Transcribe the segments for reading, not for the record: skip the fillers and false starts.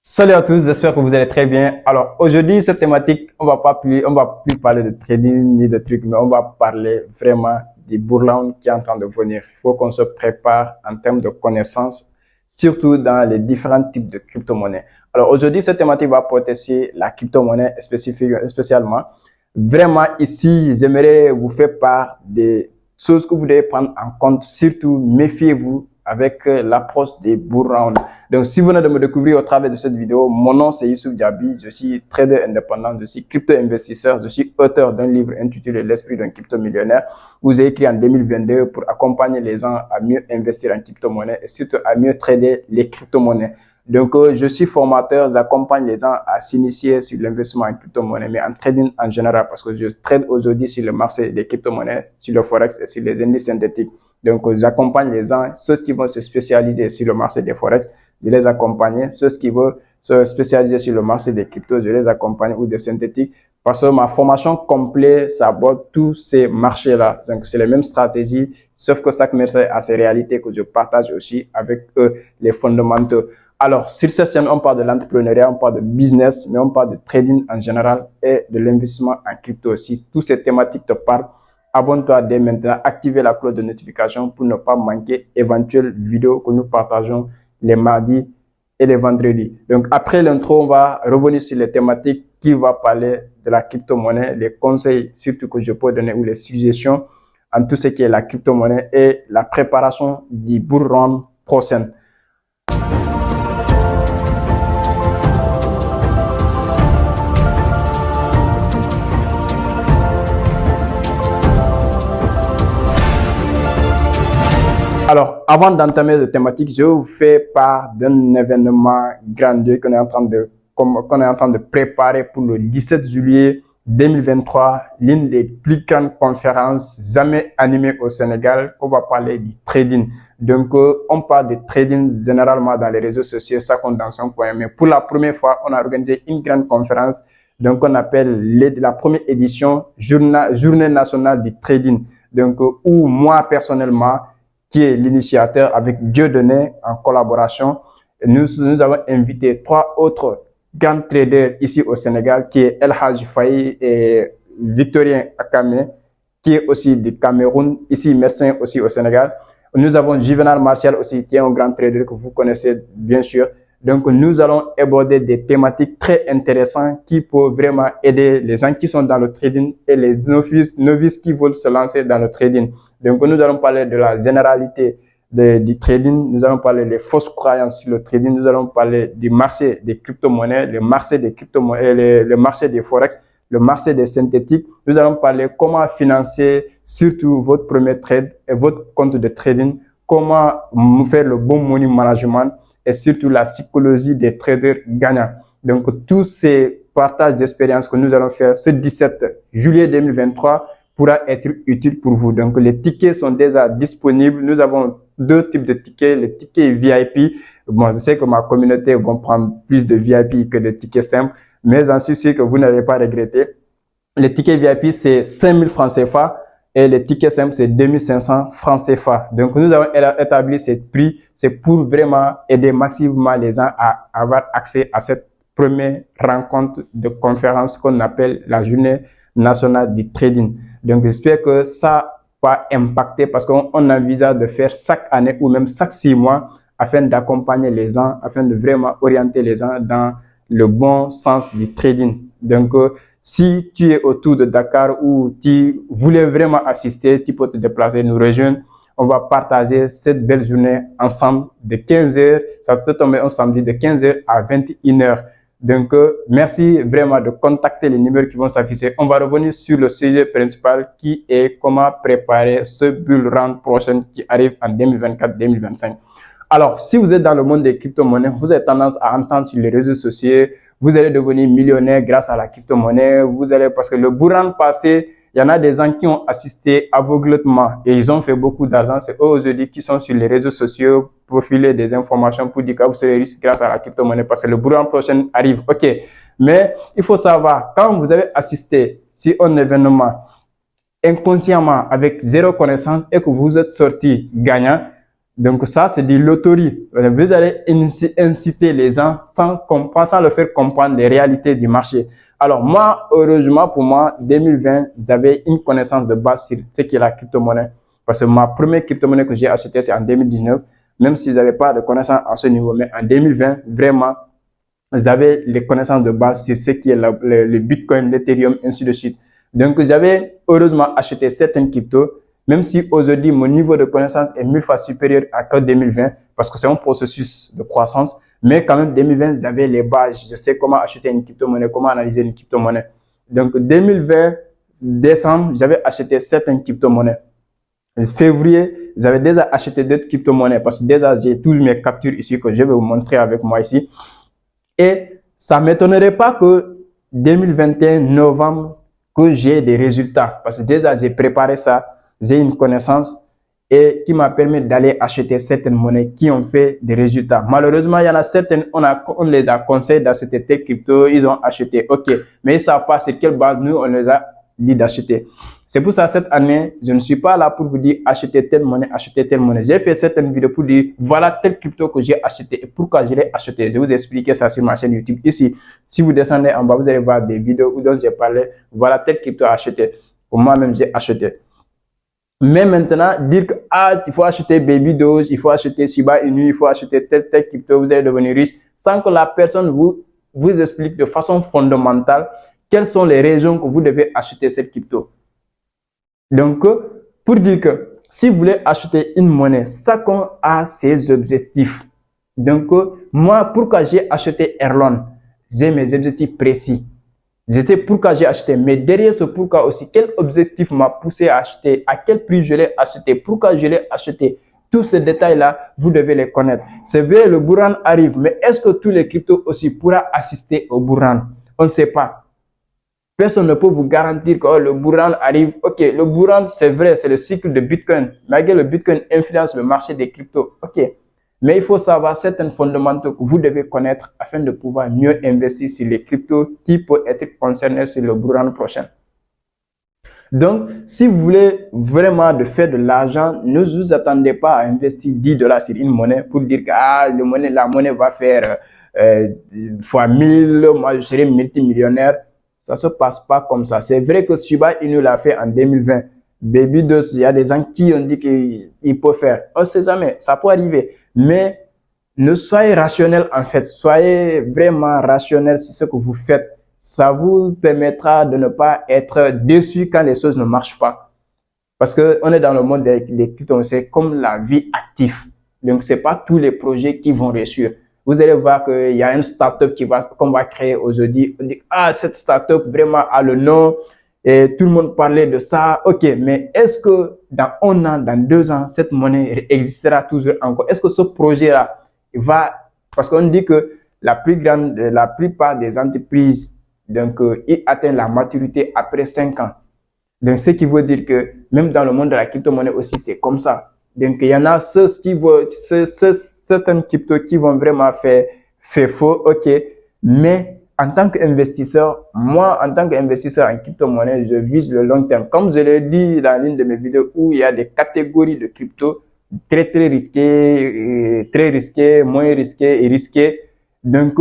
Salut à tous, j'espère que vous allez très bien. Alors aujourd'hui, cette thématique, on va plus parler de trading ni de trucs, mais on va parler vraiment du bourlang qui est en train de venir. Il faut qu'on se prépare en termes de connaissances, surtout dans les différents types de crypto-monnaies. Alors aujourd'hui, cette thématique va porter sur la crypto-monnaie spécialement. Vraiment ici, j'aimerais vous faire part des choses que vous devez prendre en compte. Surtout, méfiez-vous avec l'approche des bull rounds. Donc, si vous venez de me découvrir au travers de cette vidéo, mon nom c'est Youssouf Diaby, je suis trader indépendant, je suis crypto-investisseur, je suis auteur d'un livre intitulé L'esprit d'un crypto-millionnaire, où j'ai écrit en 2022 pour accompagner les gens à mieux investir en crypto-monnaie et surtout à mieux trader les crypto-monnaies. Donc, je suis formateur, j'accompagne les gens à s'initier sur l'investissement en crypto-monnaie, mais en trading en général, parce que je trade aujourd'hui sur le marché des crypto-monnaies, sur le forex et sur les indices synthétiques. Donc, j'accompagne les gens, ceux qui vont se spécialiser sur le marché des forex, je les accompagne. Ceux qui veulent se spécialiser sur le marché des cryptos, je les accompagne, ou des synthétiques, parce que ma formation complète, ça aborde tous ces marchés-là. Donc, c'est les mêmes stratégies, sauf que chaque marché a ses réalités que je partage aussi avec eux, les fondamentaux. Alors, sur cette chaîne, on parle de l'entrepreneuriat, on parle de business, mais on parle de trading en général et de l'investissement en crypto aussi. Toutes ces thématiques te parlent. Abonne-toi dès maintenant, activez la cloche de notification pour ne pas manquer éventuelles vidéos que nous partageons les mardis et les vendredis. Donc, après l'intro, on va revenir sur les thématiques qui vont parler de la crypto-monnaie, les conseils surtout que je peux donner ou les suggestions en tout ce qui est la crypto-monnaie et la préparation du bull run prochain. Alors, avant d'entamer la thématique, je vous fais part d'un événement grandiose qu'on est en train de préparer pour le 17 juillet 2023, l'une des plus grandes conférences jamais animées au Sénégal. On va parler du trading. Donc, on parle de trading généralement dans les réseaux sociaux, ça compte dans son coin. Mais pour la première fois, on a organisé une grande conférence, donc on appelle la première édition Journée nationale du trading. Donc, où moi personnellement, qui est l'initiateur avec Dieudonné en collaboration. Nous avons invité 3 autres grands traders ici au Sénégal, qui est El Hadji Faye et Victorien Akame, qui est aussi du Cameroun, ici médecin aussi au Sénégal. Nous avons Juvenal Martial aussi, qui est un grand trader que vous connaissez bien sûr. Donc, nous allons aborder des thématiques très intéressantes qui peuvent vraiment aider les gens qui sont dans le trading et les novices qui veulent se lancer dans le trading. Donc, nous allons parler de la généralité du trading, nous allons parler des fausses croyances sur le trading, nous allons parler du marché des crypto-monnaies, le marché des forex, le marché des synthétiques. Nous allons parler comment financer surtout votre premier trade et votre compte de trading, comment faire le bon money management et surtout la psychologie des traders gagnants. Donc, tous ces partages d'expériences que nous allons faire ce 17 juillet 2023 pourra être utile pour vous. Donc, les tickets sont déjà disponibles. Nous avons 2 types de tickets. Les tickets VIP. Bon, je sais que ma communauté va prendre plus de VIP que de tickets simples, mais j'en suis sûr que vous n'allez pas regretter. Les tickets VIP, c'est 5000 francs CFA et les tickets simples, c'est 2500 francs CFA. Donc, nous avons établi ce prix. C'est pour vraiment aider massivement les gens à avoir accès à cette première rencontre de conférence qu'on appelle la Journée nationale du trading. Donc, j'espère que ça va impacter parce qu'on envisage de faire chaque année ou même chaque 6 mois afin d'accompagner les gens, afin de vraiment orienter les gens dans le bon sens du trading. Donc, si tu es autour de Dakar ou tu voulais vraiment assister, tu peux te déplacer, nous rejoindre. On va partager cette belle journée ensemble de 15h. Ça peut tomber un samedi de 15h à 21h. Donc, merci vraiment de contacter les numéros qui vont s'afficher. On va revenir sur le sujet principal qui est comment préparer ce bull run prochain qui arrive en 2024-2025. Alors, si vous êtes dans le monde des crypto-monnaies, vous avez tendance à entendre sur les réseaux sociaux, vous allez devenir millionnaire grâce à la crypto-monnaie, parce que le bull run passé, il y en a des gens qui ont assisté aveuglément et ils ont fait beaucoup d'argent. C'est eux aujourd'hui qui sont sur les réseaux sociaux pour filer des informations pour dire que vous serez riche grâce à la crypto-monnaie parce que le bull run prochain arrive. Ok. Mais il faut savoir, quand vous avez assisté sur un événement inconsciemment avec zéro connaissance et que vous êtes sorti gagnant, Donc ça, c'est de loterie. Vous allez inciter les gens sans leur faire comprendre les réalités du marché. Alors moi, heureusement pour moi, 2020, j'avais une connaissance de base sur ce qu'est la crypto-monnaie. Parce que ma première crypto-monnaie que j'ai achetée, c'est en 2019. Même si j'avais pas de connaissances à ce niveau, mais en 2020, vraiment, j'avais les connaissances de base sur ce qui est le Bitcoin, l'Ethereum, ainsi de suite. Donc, j'avais heureusement acheté certaines cryptos, même si aujourd'hui, mon niveau de connaissance est 1000 fois supérieur à que 2020, parce que c'est un processus de croissance. Mais quand même, 2020, j'avais les bases. Je sais comment acheter une crypto-monnaie, comment analyser une crypto-monnaie. Donc, 2020, décembre, j'avais acheté certaines crypto-monnaies. En février, j'avais déjà acheté d'autres crypto-monnaies parce que déjà, j'ai tous mes captures ici que je vais vous montrer avec moi ici. Et ça ne m'étonnerait pas que 2021, novembre, que j'ai des résultats. Parce que déjà, j'ai préparé ça, j'ai une connaissance et qui m'a permis d'aller acheter certaines monnaies qui ont fait des résultats. Malheureusement, il y en a certaines, on les a conseillé d'acheter tes cryptos, ils ont acheté, ok. Mais ils ne savent pas sur quelle base nous, on les a dit d'acheter. C'est pour ça, cette année, je ne suis pas là pour vous dire achetez telle monnaie, achetez telle monnaie. J'ai fait certaines vidéos pour dire voilà tel crypto que j'ai acheté et pourquoi je l'ai acheté. Je vais vous expliquer ça sur ma chaîne YouTube ici. Si vous descendez en bas, vous allez voir des vidéos où j'ai parlé voilà tel crypto à acheter. Pour moi-même, j'ai acheté. Mais maintenant, dire que il faut acheter Baby Doge, il faut acheter Shiba Inu, il faut acheter tel crypto, vous allez devenir riche, sans que la personne vous explique de façon fondamentale quelles sont les raisons que vous devez acheter cette crypto. Donc, pour dire que si vous voulez acheter une monnaie, chacun a ses objectifs. Donc, moi, pourquoi j'ai acheté Erlon? J'ai mes objectifs précis. C'était pourquoi j'ai acheté. Mais derrière ce pourquoi aussi, quel objectif m'a poussé à acheter? À quel prix je l'ai acheté? Pourquoi je l'ai acheté? Tous ces détails-là, vous devez les connaître. C'est vrai, le bourran arrive, mais est-ce que tous les cryptos aussi pourront assister au bourran? On ne sait pas. Personne ne peut vous garantir que le bourran arrive. Ok, le bourran, c'est vrai, c'est le cycle de Bitcoin. Malgré le Bitcoin influence le marché des cryptos. Ok, mais il faut savoir certains fondamentaux que vous devez connaître afin de pouvoir mieux investir sur les cryptos qui peuvent être concernés sur le bourran prochain. Donc, si vous voulez vraiment de faire de l'argent, ne vous attendez pas à investir 10 dollars sur une monnaie pour dire que la monnaie va faire fois 1000, moi je serai multimillionnaire. Ça ne se passe pas comme ça. C'est vrai que Shiba Inu l'a fait en 2020. Baby Doge, il y a des gens qui ont dit qu'il peut faire. On ne sait jamais, ça peut arriver. Mais ne soyez rationnel en fait. Soyez vraiment rationnel sur ce que vous faites. Ça vous permettra de ne pas être déçu quand les choses ne marchent pas. Parce qu'on est dans le monde des cryptos, c'est comme la vie active. Donc, ce n'est pas tous les projets qui vont réussir. Vous allez voir qu'il y a une startup qu'on va créer aujourd'hui. On dit, cette startup vraiment a le nom et tout le monde parlait de ça. Ok, mais est-ce que dans 1 an, dans 2 ans, cette monnaie existera toujours encore? Est-ce que ce projet-là va, parce qu'on dit que la plupart des entreprises, donc, ils atteignent la maturité après 5 ans. Donc, ce qui veut dire que même dans le monde de la crypto-monnaie aussi, c'est comme ça. Donc, il y en a certaines cryptos qui vont vraiment faire faux, ok. Mais en tant qu'investisseur, moi, en tant qu'investisseur en crypto-monnaie, je vise le long terme. Comme je l'ai dit dans l'une de mes vidéos où il y a des catégories de crypto très risquées, moins risquées et risquées. Donc,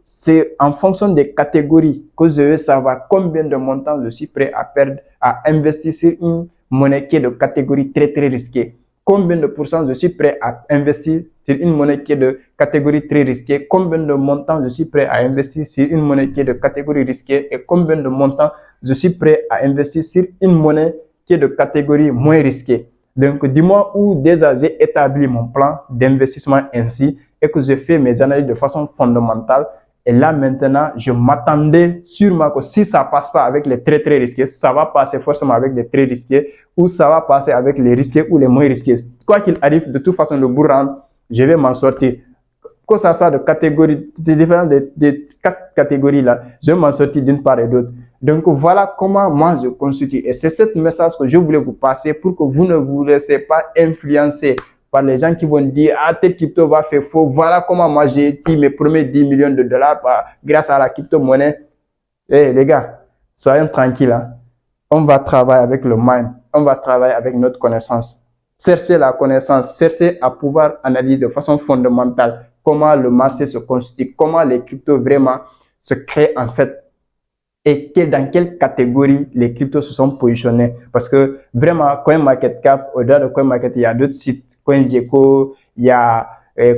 c'est en fonction des catégories que je vais savoir combien de montants je suis prêt à perdre, à investir sur une monnaie qui est de catégorie très risquée. Combien de pourcents je suis prêt à investir sur une monnaie qui est de catégorie très risquée, combien de montants je suis prêt à investir sur une monnaie qui est de catégorie risquée et combien de montants je suis prêt à investir sur une monnaie qui est de catégorie moins risquée. Donc, dis-moi où déjà j'ai établi mon plan d'investissement ainsi et que je fais mes analyses de façon fondamentale. Et là, maintenant, je m'attendais sûrement que si ça passe pas avec les très risqués, ça va passer forcément avec les très risqués ou ça va passer avec les risqués ou les moins risqués. Quoi qu'il arrive, de toute façon, le bourran, je vais m'en sortir. Que ça soit de catégories, des 4 catégories-là, je vais m'en sortir d'une part et d'autre. Donc, voilà comment moi je constitue. Et c'est ce message que je voulais vous passer pour que vous ne vous laissez pas influencer par les gens qui vont dire tel crypto va faire faux. Voilà comment moi j'ai eu mes premiers 10 millions de dollars grâce à la crypto-monnaie. Les gars, soyons tranquilles. On va travailler avec le mind. On va travailler avec notre connaissance. chercher la connaissance, chercher à pouvoir analyser de façon fondamentale comment le marché se constitue, comment les cryptos vraiment se créent en fait et dans quelle catégorie les cryptos se sont positionnés. Parce que vraiment, CoinMarketCap, au-delà de CoinMarket, il y a d'autres sites, CoinGecko, il y a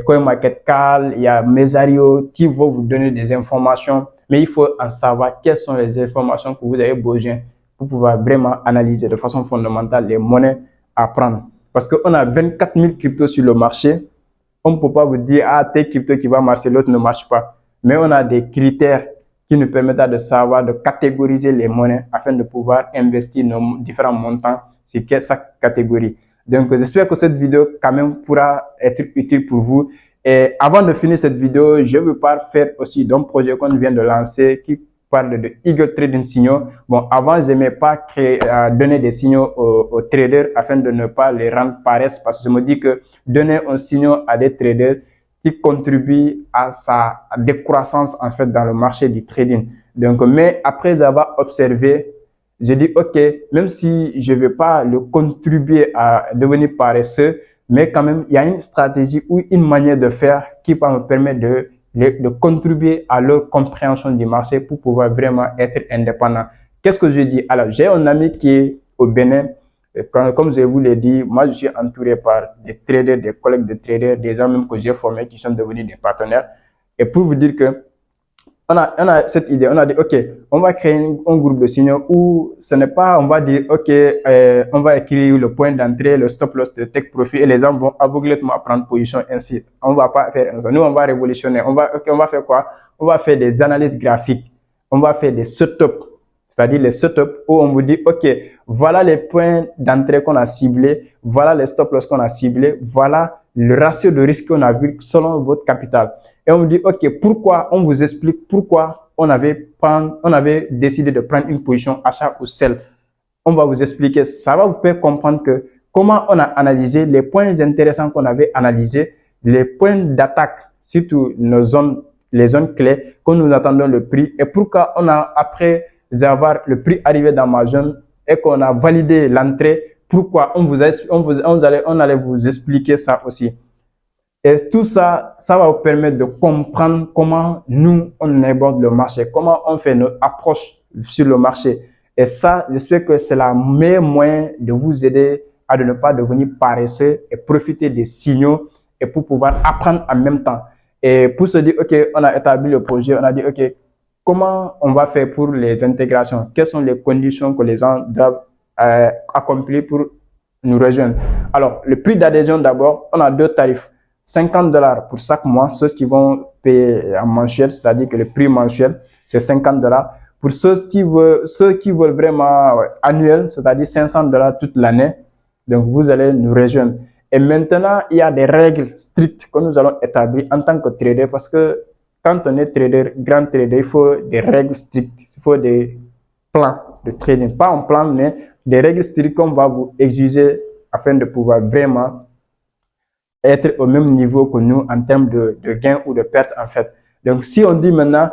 CoinMarketCal, il y a Mesario qui vont vous donner des informations. Mais il faut en savoir quelles sont les informations que vous avez besoin pour pouvoir vraiment analyser de façon fondamentale les monnaies à prendre. Parce qu'on a 24 000 cryptos sur le marché. On ne peut pas vous dire, ah, tes crypto qui va marcher, l'autre ne marche pas. Mais on a des critères qui nous permettent de savoir, de catégoriser les monnaies afin de pouvoir investir nos différents montants sur chaque catégorie. Donc, j'espère que cette vidéo quand même pourra être utile pour vous. Et avant de finir cette vidéo, je veux pas faire aussi d'un projet qu'on vient de lancer qui parle de Eagle Trading Signaux. Bon, avant, je n'aimais pas donner des signaux aux traders afin de ne pas les rendre paresse parce que je me dis que donner un signal à des traders qui contribue à sa décroissance en fait dans le marché du trading. Donc, mais après avoir observé, je dis ok, même si je ne vais pas le contribuer à devenir paresseux, mais quand même il y a une stratégie ou une manière de faire qui va me permettre de contribuer à leur compréhension du marché pour pouvoir vraiment être indépendant. Qu'est-ce que je dis? Alors, j'ai un ami qui est au Bénin. Comme je vous l'ai dit, moi je suis entouré par des traders, des collègues de traders, des gens même que j'ai formés qui sont devenus des partenaires. Et pour vous dire que on a cette idée, on a dit ok, on va créer un groupe de signaux où ce n'est pas, on va dire ok, on va écrire le point d'entrée, le stop loss, le take profit et les gens vont aveuglément prendre position ainsi. On va pas faire ça. Nous on va révolutionner. On va faire quoi? On va faire des analyses graphiques. On va faire des setups. C'est-à-dire les setups où on vous dit, OK, voilà les points d'entrée qu'on a ciblés, voilà les stop loss qu'on a ciblés, voilà le ratio de risque qu'on a vu selon votre capital. Et on vous dit, OK, pourquoi, on vous explique pourquoi on avait décidé de prendre une position achat ou sell. On va vous expliquer, ça va vous faire comprendre que comment on a analysé les points intéressants qu'on avait analysés, les points d'attaque, surtout les zones clés, que nous attendons le prix et pourquoi on a après avoir le prix arrivé dans ma zone et qu'on a validé l'entrée, pourquoi on allait vous expliquer ça aussi. Et tout ça, ça va vous permettre de comprendre comment nous, on aborde le marché, comment on fait notre approche sur le marché. Et ça, j'espère que c'est la meilleure moyen de vous aider à ne pas devenir paresseux et profiter des signaux et pour pouvoir apprendre en même temps. Et pour se dire, OK, on a établi le projet, on a dit, OK, comment on va faire pour les intégrations? Quelles sont les conditions que les gens doivent accomplir pour nous rejoindre? Alors, le prix d'adhésion d'abord, on a deux tarifs. $50 pour chaque mois, ceux qui vont payer en mensuel, c'est-à-dire que le prix mensuel, c'est $50. Pour ceux qui veulent vraiment annuel, c'est-à-dire $500 toute l'année, donc vous allez nous rejoindre. Et maintenant, il y a des règles strictes que nous allons établir en tant que trader parce que quand on est trader, grand trader, il faut des règles strictes, il faut des plans de trading. Pas un plan, mais des règles strictes qu'on va vous exiger afin de pouvoir vraiment être au même niveau que nous en termes de gains ou de pertes en fait. Donc si on dit maintenant,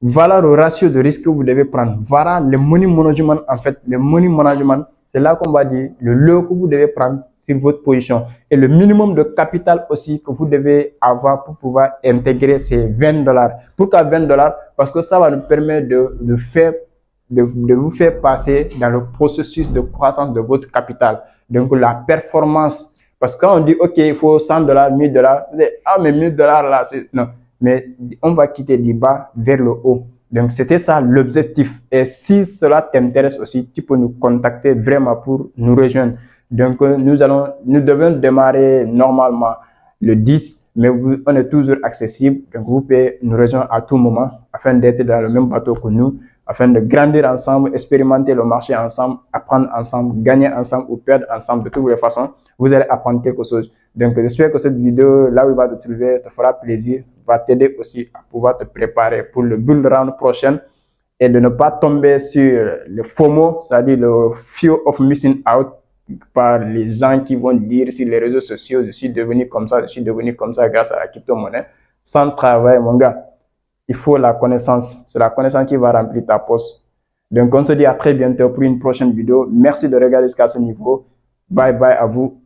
voilà le ratio de risque que vous devez prendre, voilà le money management en fait, le money management, c'est là qu'on va dire le lot que vous devez prendre sur votre position et le minimum de capital aussi que vous devez avoir pour pouvoir intégrer ces $20. Pourquoi $20? Parce que ça va nous permettre de vous faire passer dans le processus de croissance de votre capital. Donc la performance. Parce que quand on dit, OK, il faut $100, $1000, vous dites, ah, mais $1000 là, non. Mais on va quitter du bas vers le haut. Donc, c'était ça l'objectif. Et si cela t'intéresse aussi, tu peux nous contacter vraiment pour nous rejoindre. Donc, nous devons démarrer normalement le 10, mais on est toujours accessible. Donc, vous pouvez nous rejoindre à tout moment afin d'être dans le même bateau que nous, afin de grandir ensemble, expérimenter le marché ensemble, apprendre ensemble, gagner ensemble ou perdre ensemble. De toutes les façons, vous allez apprendre quelque chose. Donc, j'espère que cette vidéo, là où il va te trouver, te fera plaisir, va t'aider aussi à pouvoir te préparer pour le bull round prochain et de ne pas tomber sur le FOMO, c'est-à-dire le fear of missing out par les gens qui vont dire sur les réseaux sociaux, je suis devenu comme ça grâce à la crypto-monnaie. Sans travail, mon gars, il faut la connaissance. C'est la connaissance qui va remplir ta poche. Donc, on se dit à très bientôt pour une prochaine vidéo. Merci de regarder jusqu'à ce niveau. Bye bye à vous.